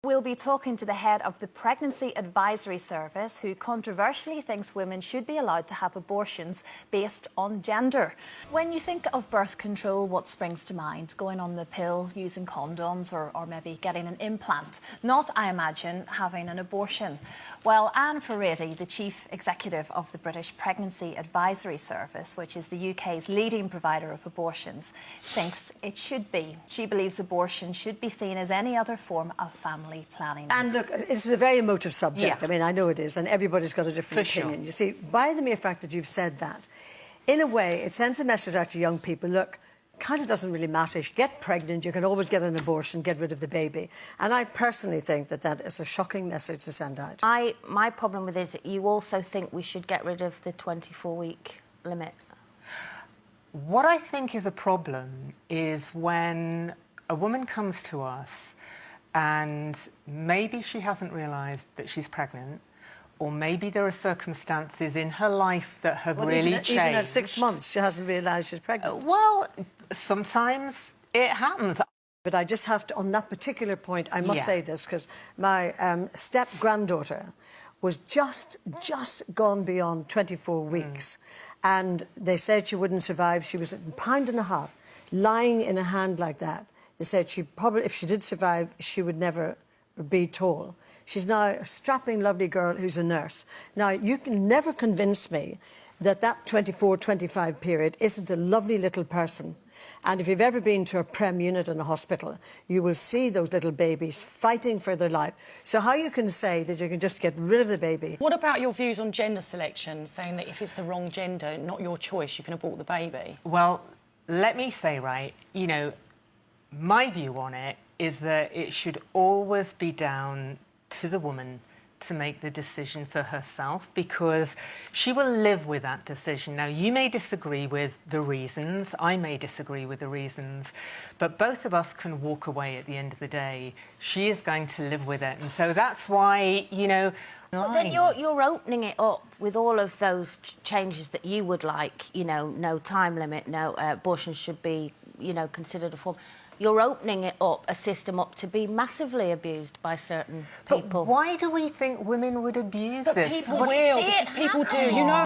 We'll be talking to the head of the Pregnancy Advisory Service, who controversially thinks women should be allowed to have abortions based on gender. When you think of birth control, what springs to mind? Going on the pill, using condoms, or maybe getting an implant? Not, I imagine, having an abortion. Well, Anne Furedi, the Chief Executive of the British Pregnancy Advisory Service, which is the UK's leading provider of abortions, thinks it should be. She believes abortion should be seen as any other form of family planning. And look, it's a very emotive subject. Yeah. I mean, I know it is, and everybody's got a different opinion. Sure. You see, by the mere fact that you've said that, in a way, it sends a message out to young people, look, kind of doesn't really matter. If you get pregnant, you can always get an abortion, get rid of the baby. And I personally think that that is a shocking message to send out. My problem with it is that you also think we should get rid of the 24-week limit. What I think is a problem is when a woman comes to us and maybe she hasn't realised that she's pregnant, or maybe there are circumstances in her life that have really changed. Even at 6 months, she hasn't realised she's pregnant. Well, sometimes it happens. But I just have to, on that particular point, I must say this, because my step-granddaughter was just gone beyond 24 weeks. And they said she wouldn't survive. She was a pound and a half, lying in a hand like that. They said she probably, if she did survive, she would never be tall. She's now a strapping, lovely girl who's a nurse. Now, you can never convince me that that 24-25 period isn't a lovely little person. And if you've ever been to a prem unit in a hospital, you will see those little babies fighting for their life. So how you can say that you can just get rid of the baby? What about your views on gender selection, saying that if it's the wrong gender, not your choice, you can abort the baby? Well, let me say, right, you know, my view on it is that it should always be down to the woman to make the decision for herself, because she will live with that decision. Now, you may disagree with the reasons, I may disagree with the reasons, but both of us can walk away at the end of the day. She is going to live with it, and so that's why, you know... But then you're opening it up with all of those changes that you would like, you know, no time limit, no abortion should be, you know, considered a form. You're opening it up, a system up, to be massively abused by certain people. But why do we think women would abuse this? People will, because people do, you know.